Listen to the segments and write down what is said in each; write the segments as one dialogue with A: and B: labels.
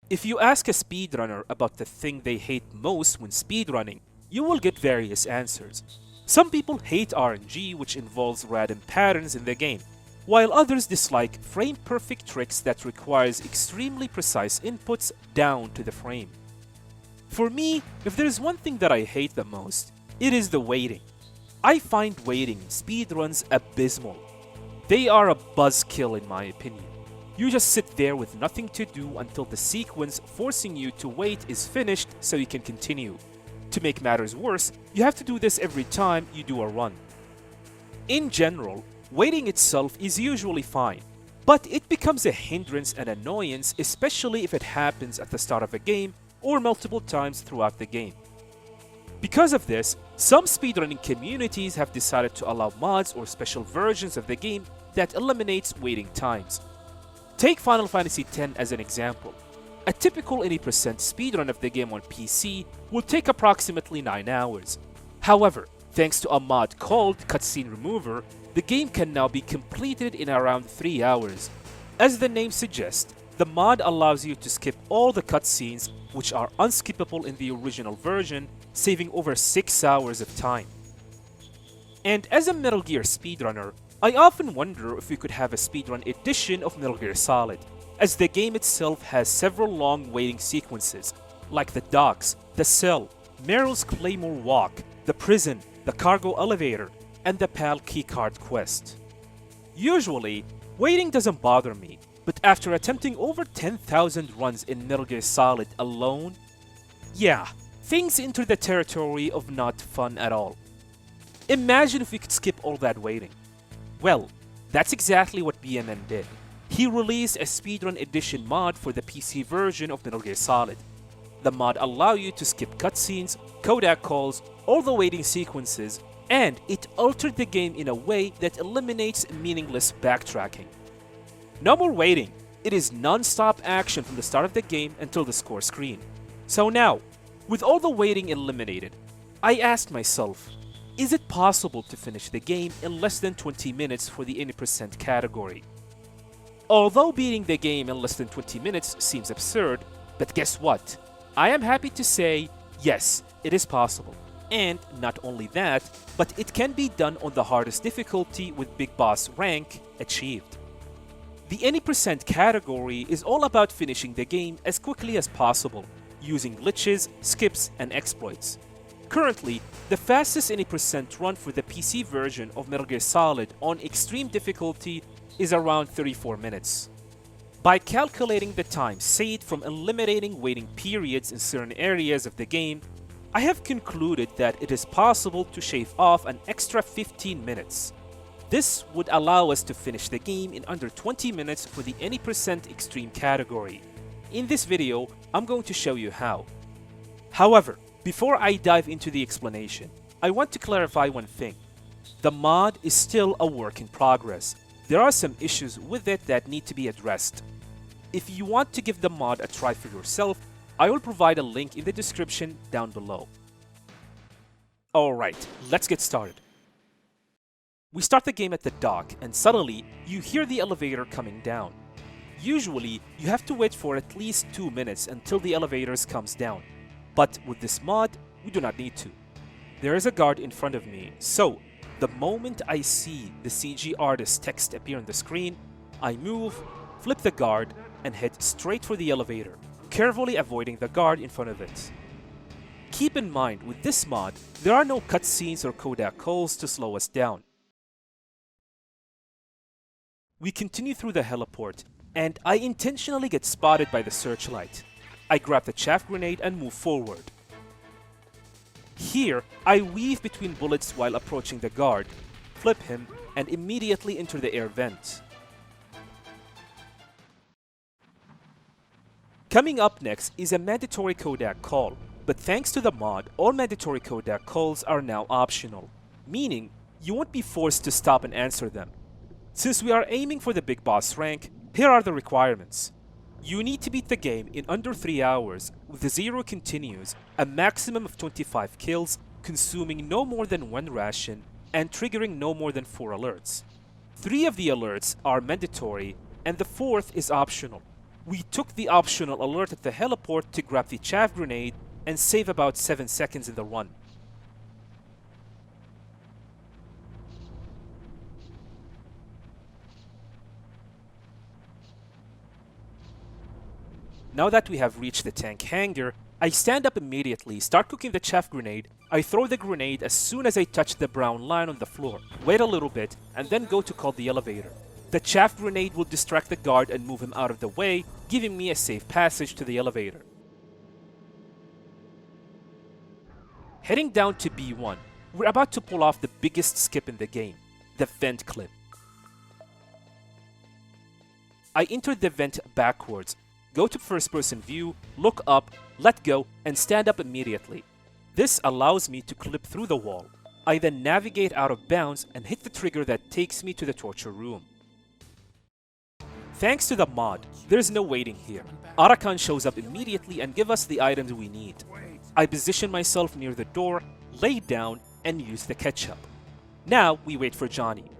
A: If you ask a speedrunner about the thing they hate most when speedrunning, you will get various answers. Some people hate RNG, which involves random patterns in the game, while others dislike frame-perfect tricks that requires extremely precise inputs down to the frame. For me, if there is one thing that I hate the most, it is the waiting. I find waiting in speedruns abysmal. They are a buzzkill in my opinion. You just sit there with nothing to do until the sequence forcing you to wait is finished so you can continue. To make matters worse, you have to do this every time you do a run. In general, waiting itself is usually fine, but it becomes a hindrance and annoyance, especially if it happens at the start of a game or multiple times throughout the game. Because of this, some speedrunning communities have decided to allow mods or special versions of the game that eliminates waiting times. Take Final Fantasy X as an example. A typical any % speedrun of the game on PC will take approximately 9 hours. However, thanks to a mod called Cutscene Remover, the game can now be completed in around 3 hours. As the name suggests, the mod allows you to skip all the cutscenes, which are unskippable in the original version, saving over 6 hours of time. And as a Metal Gear speedrunner, I often wonder if we could have a speedrun edition of Metal Gear Solid, as the game itself has several long waiting sequences, like the docks, the cell, Meryl's Claymore Walk, the prison, the cargo elevator, and the PAL keycard quest. Usually, waiting doesn't bother me, but after attempting over 10,000 runs in Metal Gear Solid alone, yeah, things enter the territory of not fun at all. Imagine if we could skip all that waiting. Well, that's exactly what BMN did. He released a Speedrun Edition mod for the PC version of Metal Gear Solid. The mod allows you to skip cutscenes, codec calls, all the waiting sequences, and it altered the game in a way that eliminates meaningless backtracking. No more waiting. It is non-stop action from the start of the game until the score screen. So now, with all the waiting eliminated, I asked myself, is it possible to finish the game in less than 20 minutes for the any % category? Although beating the game in less than 20 minutes seems absurd, but guess what? I am happy to say, yes, it is possible. And not only that, but it can be done on the hardest difficulty with Big Boss rank achieved. The any % category is all about finishing the game as quickly as possible, using glitches, skips, and exploits. Currently, the fastest any % run for the PC version of Metal Gear Solid on extreme difficulty is around 34 minutes. By calculating the time saved from eliminating waiting periods in certain areas of the game, I have concluded that it is possible to shave off an extra 15 minutes. This would allow us to finish the game in under 20 minutes for the any % extreme category. In this video, I'm going to show you how. However, before I dive into the explanation, I want to clarify one thing. The mod is still a work in progress. There are some issues with it that need to be addressed. If you want to give the mod a try for yourself, I will provide a link in the description down below. Alright, let's get started. We start the game at the dock and suddenly you hear the elevator coming down. Usually, you have to wait for at least 2 minutes until the elevator comes down. But with this mod, we do not need to. There is a guard in front of me, so the moment I see the CG artist text appear on the screen, I move, flip the guard, and head straight for the elevator, carefully avoiding the guard in front of it. Keep in mind, with this mod, there are no cutscenes or codec calls to slow us down. We continue through the heliport, and I intentionally get spotted by the searchlight. I grab the chaff grenade and move forward. Here, I weave between bullets while approaching the guard, flip him, and immediately enter the air vent. Coming up next is a mandatory codec call, but thanks to the mod, all mandatory codec calls are now optional, meaning you won't be forced to stop and answer them. Since we are aiming for the Big Boss rank, here are the requirements. You need to beat the game in under 3 hours with the 0 continues, a maximum of 25 kills, consuming no more than 1 ration, and triggering no more than 4 alerts. 3 of the alerts are mandatory, and the 4th is optional. We took the optional alert at the heliport to grab the chaff grenade and save about 7 seconds in the run. Now that we have reached the tank hangar, I stand up immediately, start cooking the chaff grenade. I throw the grenade as soon as I touch the brown line on the floor, wait a little bit, and then go to call the elevator. The chaff grenade will distract the guard and move him out of the way, giving me a safe passage to the elevator. Heading down to B1, we're about to pull off the biggest skip in the game, the vent clip. I enter the vent backwards, go to first person view, look up, let go, and stand up immediately. This allows me to clip through the wall. I then navigate out of bounds and hit the trigger that takes me to the torture room. Thanks to the mod, there's no waiting here. Arakan shows up immediately and gives us the items we need. I position myself near the door, lay down, and use the ketchup. Now we wait for Johnny.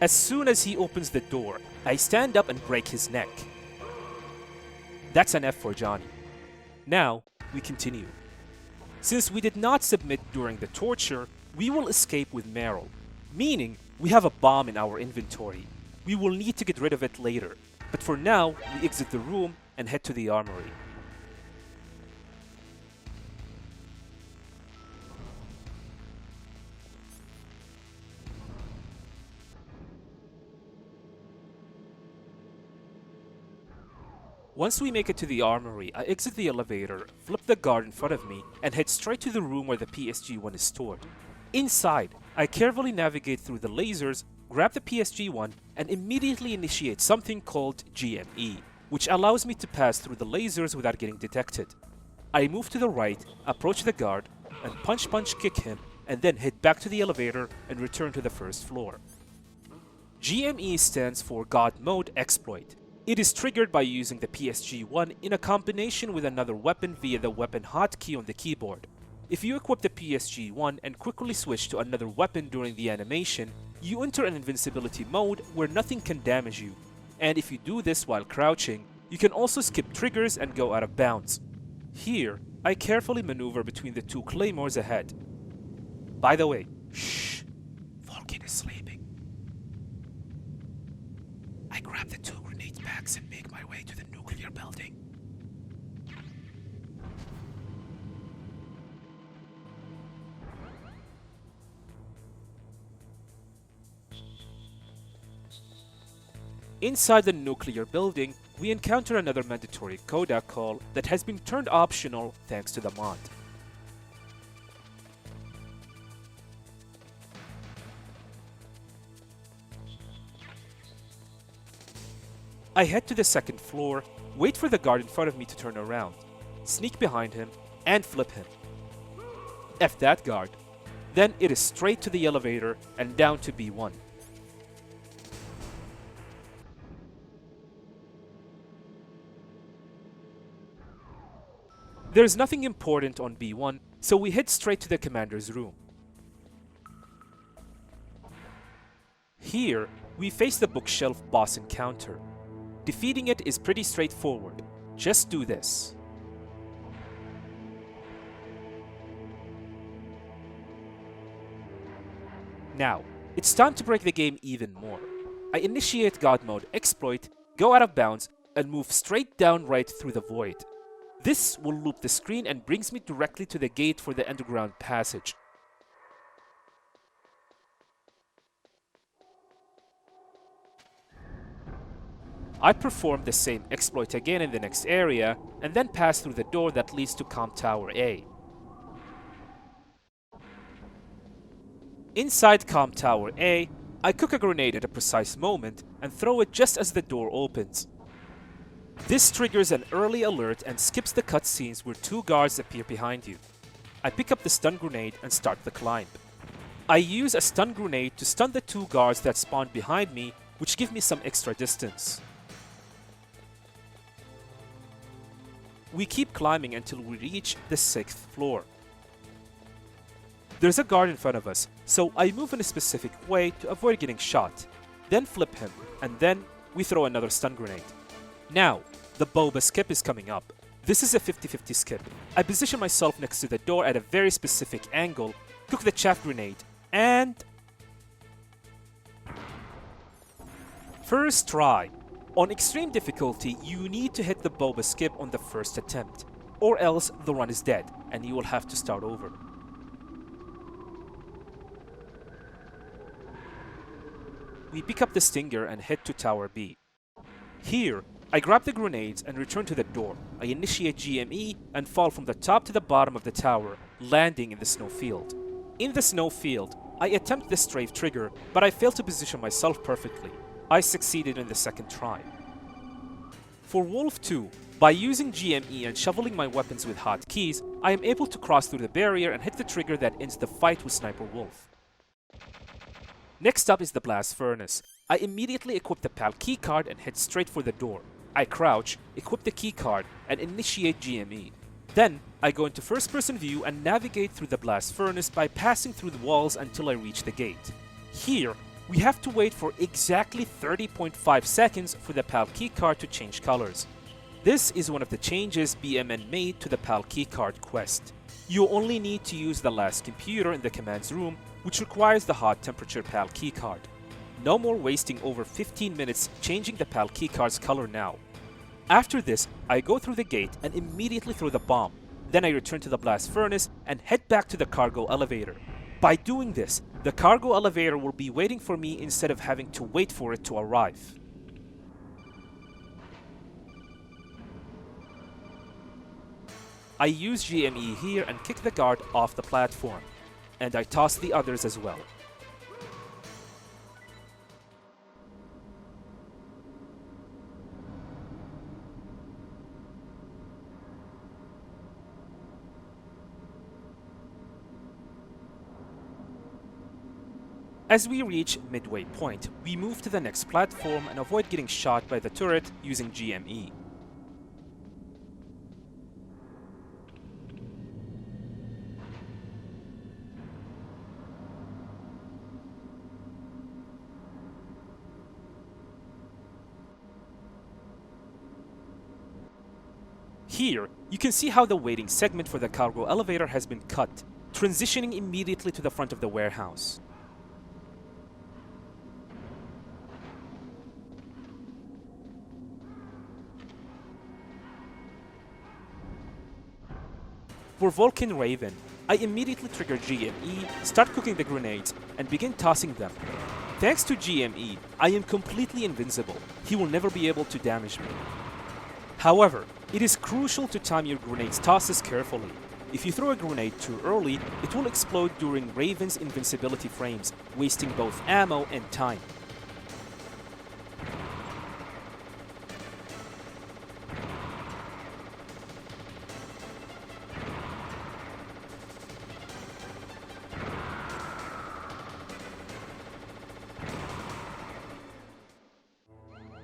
A: As soon as he opens the door, I stand up and break his neck. That's an F for Johnny. Now, we continue. Since we did not submit during the torture, we will escape with Meryl, meaning we have a bomb in our inventory. We will need to get rid of it later, but for now, we exit the room and head to the armory. Once we make it to the armory, I exit the elevator, flip the guard in front of me, and head straight to the room where the PSG-1 is stored. Inside, I carefully navigate through the lasers, grab the PSG-1, and immediately initiate something called GME, which allows me to pass through the lasers without getting detected. I move to the right, approach the guard, and punch kick him, and then head back to the elevator and return to the first floor. GME stands for God Mode Exploit. It is triggered by using the PSG-1 in a combination with another weapon via the weapon hotkey on the keyboard. If you equip the PSG-1 and quickly switch to another weapon during the animation, you enter an invincibility mode where nothing can damage you. And if you do this while crouching, you can also skip triggers and go out of bounds. Here, I carefully maneuver between the two claymores ahead. By the way, shh, Vulcan is sleeping. I grab the two grenade packs and make my way to the nuclear building. Inside the nuclear building, we encounter another mandatory Kodak call that has been turned optional thanks to the mod. I head to the second floor, wait for the guard in front of me to turn around, sneak behind him, and flip him. F that guard. Then it is straight to the elevator and down to B1. There's nothing important on B1, so we head straight to the commander's room. Here, we face the bookshelf boss encounter. Defeating it is pretty straightforward. Just do this. Now, it's time to break the game even more. I initiate God Mode Exploit, go out of bounds, and move straight down right through the void. This will loop the screen and brings me directly to the gate for the underground passage. I perform the same exploit again in the next area, and then pass through the door that leads to Comm Tower A. Inside Comm Tower A, I cook a grenade at a precise moment and throw it just as the door opens. This triggers an early alert and skips the cutscenes where two guards appear behind you. I pick up the stun grenade and start the climb. I use a stun grenade to stun the 2 guards that spawned behind me, which give me some extra distance. We keep climbing until we reach the 6th floor. There's a guard in front of us, so I move in a specific way to avoid getting shot, then flip him, and then we throw another stun grenade. Now, the boba skip is coming up. This is a 50-50 skip. I position myself next to the door at a very specific angle, cook the chaff grenade, and... First try. On extreme difficulty, you need to hit the boba skip on the first attempt, or else the run is dead, and you will have to start over. We pick up the stinger and head to Tower B. Here, I grab the grenades and return to the door. I initiate GME and fall from the top to the bottom of the tower, landing in the snow field. In the snow field, I attempt the strafe trigger, but I fail to position myself perfectly. I succeeded in the second try. For Wolf 2, by using GME and shoveling my weapons with hotkeys, I am able to cross through the barrier and hit the trigger that ends the fight with Sniper Wolf. Next up is the Blast Furnace. I immediately equip the PAL keycard and head straight for the door. I crouch, equip the keycard, and initiate GME. Then, I go into first-person view and navigate through the Blast Furnace by passing through the walls until I reach the gate. Here, we have to wait for exactly 30.5 seconds for the PAL keycard to change colors. This is one of the changes BMN made to the PAL keycard quest. You only need to use the last computer in the commands room, which requires the hot temperature PAL keycard. No more wasting over 15 minutes changing the PAL keycard's color now. After this, I go through the gate and immediately throw the bomb. Then I return to the Blast Furnace and head back to the cargo elevator. By doing this, the cargo elevator will be waiting for me instead of having to wait for it to arrive. I use GME here and kick the guard off the platform, and I toss the others as well. As we reach midway point, we move to the next platform and avoid getting shot by the turret using GME. Here, you can see how the waiting segment for the cargo elevator has been cut, transitioning immediately to the front of the warehouse. For Vulcan Raven, I immediately trigger GME, start cooking the grenades, and begin tossing them. Thanks to GME, I am completely invincible. He will never be able to damage me. However, it is crucial to time your grenade's tosses carefully. If you throw a grenade too early, it will explode during Raven's invincibility frames, wasting both ammo and time.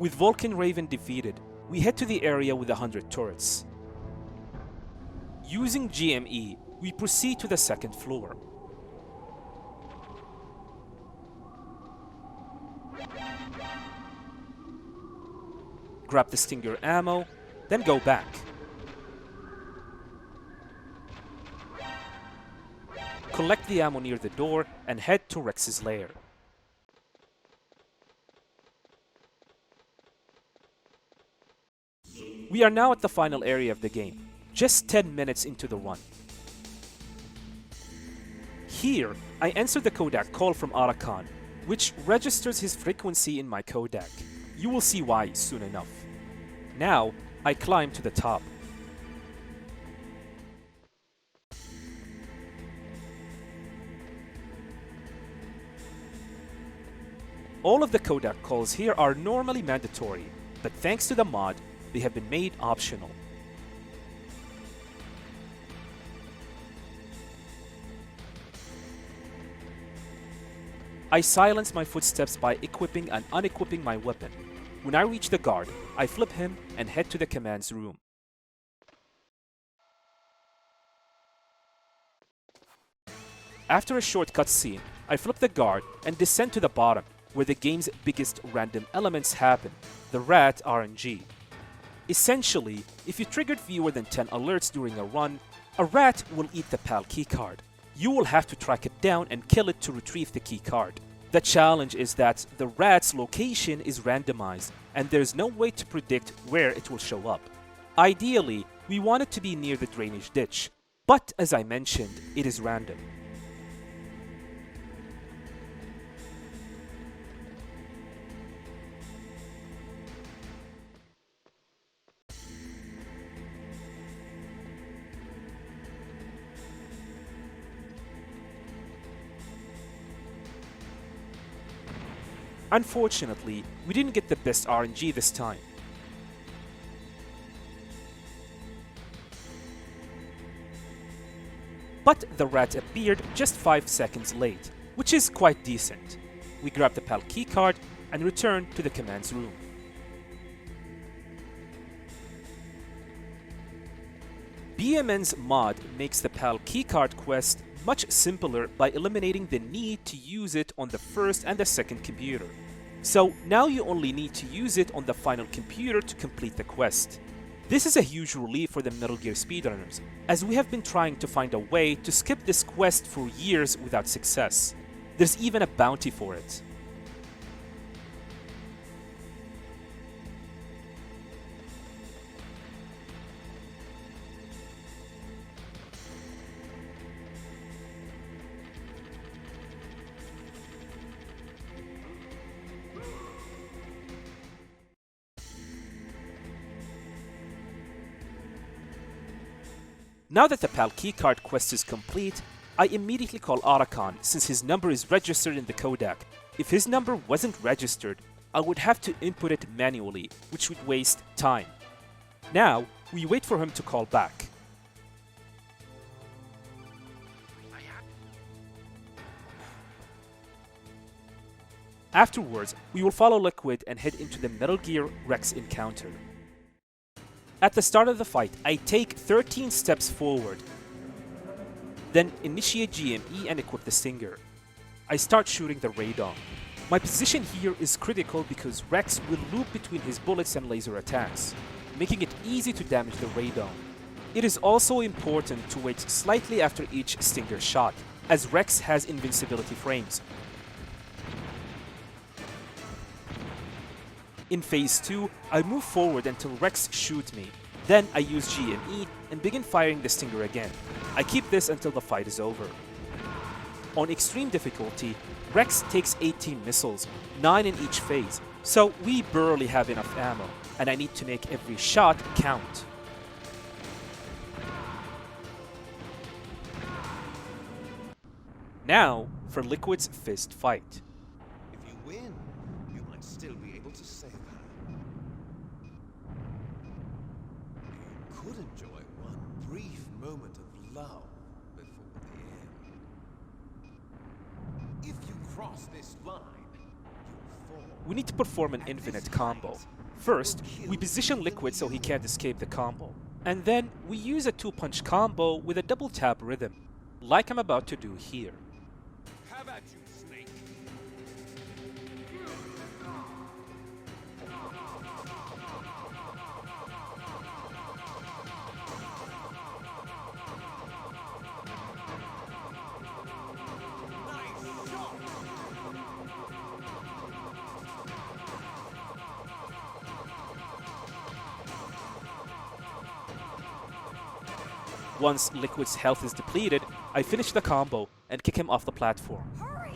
A: With Vulcan Raven defeated, we head to the area with 100 turrets. Using GME, we proceed to the second floor. Grab the Stinger ammo, then go back. Collect the ammo near the door and head to Rex's lair. We are now at the final area of the game, just 10 minutes into the run. Here, I answer the Kodak call from Arakan, which registers his frequency in my Kodak. You will see why soon enough. Now, I climb to the top. All of the Kodak calls here are normally mandatory, but thanks to the mod, they have been made optional. I silence my footsteps by equipping and unequipping my weapon. When I reach the guard, I flip him and head to the commands room. After a short cutscene, I flip the guard and descend to the bottom, where the game's biggest random elements happen, the rat RNG. Essentially, if you triggered fewer than 10 alerts during a run, a rat will eat the PAL keycard. You will have to track it down and kill it to retrieve the keycard. The challenge is that the rat's location is randomized, and there's no way to predict where it will show up. Ideally, we want it to be near the drainage ditch, but as I mentioned, it is random. Unfortunately, we didn't get the best RNG this time. But the rat appeared just 5 seconds late, which is quite decent. We grab the PAL keycard and return to the commands room. BMN's mod makes the PAL keycard quest much simpler by eliminating the need to use it on the first and the second computer. So now you only need to use it on the final computer to complete the quest. This is a huge relief for the Metal Gear speedrunners, as we have been trying to find a way to skip this quest for years without success. There's even a bounty for it. Now that the PAL keycard quest is complete, I immediately call Arakan since his number is registered in the codec. If his number wasn't registered, I would have to input it manually, which would waste time. Now, we wait for him to call back. Afterwards, we will follow Liquid and head into the Metal Gear Rex encounter. At the start of the fight, I take 13 steps forward, then initiate GME and equip the Stinger. I start shooting the radar. My position here is critical because Rex will loop between his bullets and laser attacks, making it easy to damage the radar. It is also important to wait slightly after each Stinger shot, as Rex has invincibility frames. In Phase 2, I move forward until Rex shoots me. Then I use GME and begin firing the Stinger again. I keep this until the fight is over. On extreme difficulty, Rex takes 18 missiles, 9 in each phase, so we barely have enough ammo, and I need to make every shot count. Now, for Liquid's fist fight.
B: If you win, you might still be able to save her. You could enjoy one brief moment of love before the end. If you cross this line, you'll fall.
A: We need to perform an infinite combo. First, we position Liquid so he can't escape the combo. And then, we use a 2-punch combo with a double tap rhythm, like I'm about to do here.
B: How about you, Snake?
A: Once Liquid's health is depleted, I finish the combo and kick him off the platform.
C: Hurry!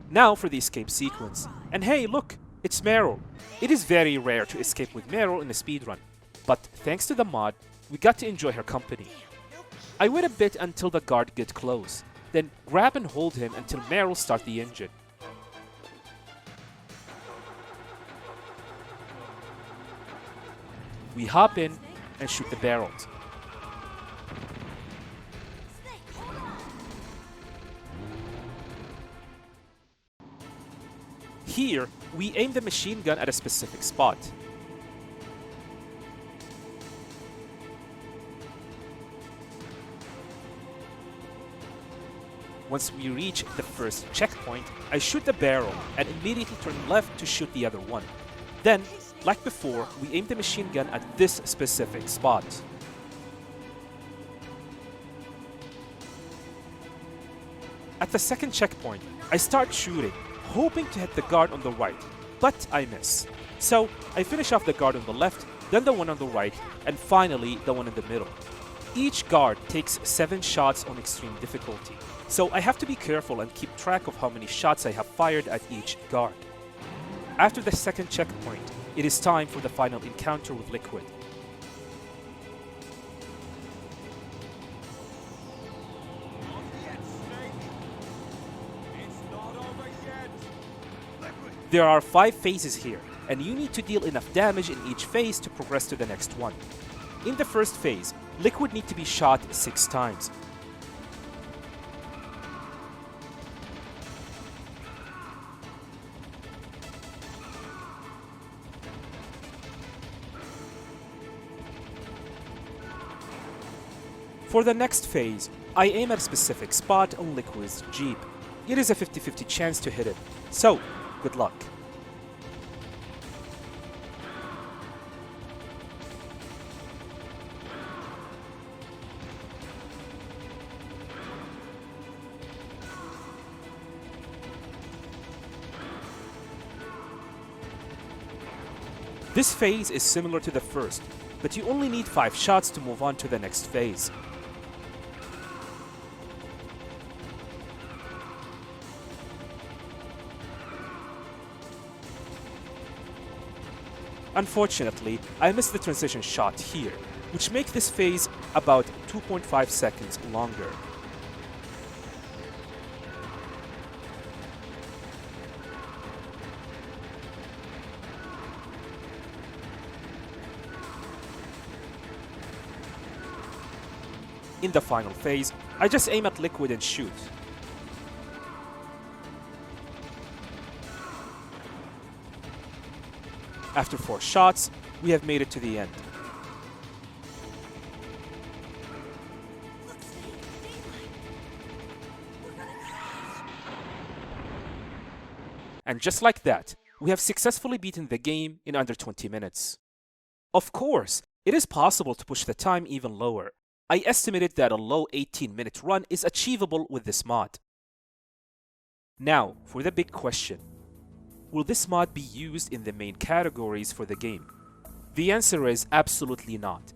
A: Now for the escape sequence. And hey, look, it's Meryl. It is very rare to escape with Meryl in a speedrun, but thanks to the mod, we got to enjoy her company. I wait a bit until the guard gets close, then grab and hold him until Meryl starts the engine. We hop in and shoot the barrels.
C: Snake, hold on!
A: Here, we aim the machine gun at a specific spot. Once we reach the first checkpoint, I shoot the barrel and immediately turn left to shoot the other one. Then, like before, we aim the machine gun at this specific spot. At the second checkpoint, I start shooting, hoping to hit the guard on the right, but I miss. So, I finish off the guard on the left, then the one on the right, and finally the one in the middle. Each guard takes 7 shots on extreme difficulty, so I have to be careful and keep track of how many shots I have fired at each guard. After the second checkpoint, it is time for the final encounter with Liquid. There are 5 phases here, and you need to deal enough damage in each phase to progress to the next one. In the first phase, Liquid needs to be shot 6 times. For the next phase, I aim at a specific spot on Liquid's Jeep. It is a 50-50 chance to hit it, so good luck. This phase is similar to the first, but you only need 5 shots to move on to the next phase. Unfortunately, I missed the transition shot here, which makes this phase about 2.5 seconds longer. In the final phase, I just aim at Liquid and shoot. After 4 shots, we have made it to the end. And just like that, we have successfully beaten the game in under 20 minutes. Of course, it is possible to push the time even lower. I estimated that a low 18-minute run is achievable with this mod. Now, for the big question. Will this mod be used in the main categories for the game? The answer is absolutely not.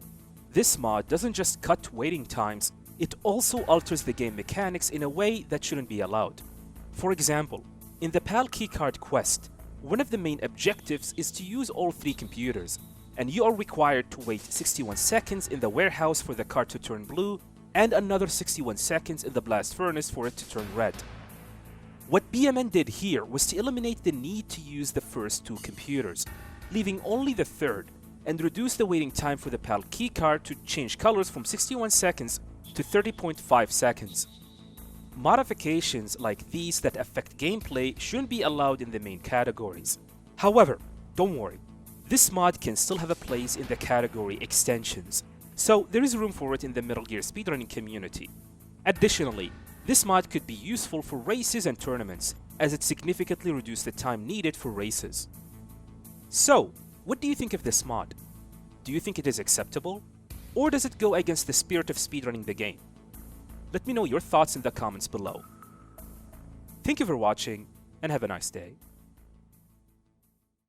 A: This mod doesn't just cut waiting times, it also alters the game mechanics in a way that shouldn't be allowed. For example, in the PAL keycard quest, one of the main objectives is to use all 3 computers, and you are required to wait 61 seconds in the warehouse for the card to turn blue, and another 61 seconds in the blast furnace for it to turn red. What BMN did here was to eliminate the need to use the first 2 computers, leaving only the third, and reduce the waiting time for the PAL keycard to change colors from 61 seconds to 30.5 seconds. Modifications like these that affect gameplay shouldn't be allowed in the main categories. However, don't worry, this mod can still have a place in the category extensions, so there is room for it in the Metal Gear speedrunning community. Additionally, this mod could be useful for races and tournaments, as it significantly reduced the time needed for races. So, what do you think of this mod? Do you think it is acceptable? Or does it go against the spirit of speedrunning the game? Let me know your thoughts in the comments below. Thank you for watching, and have a nice day.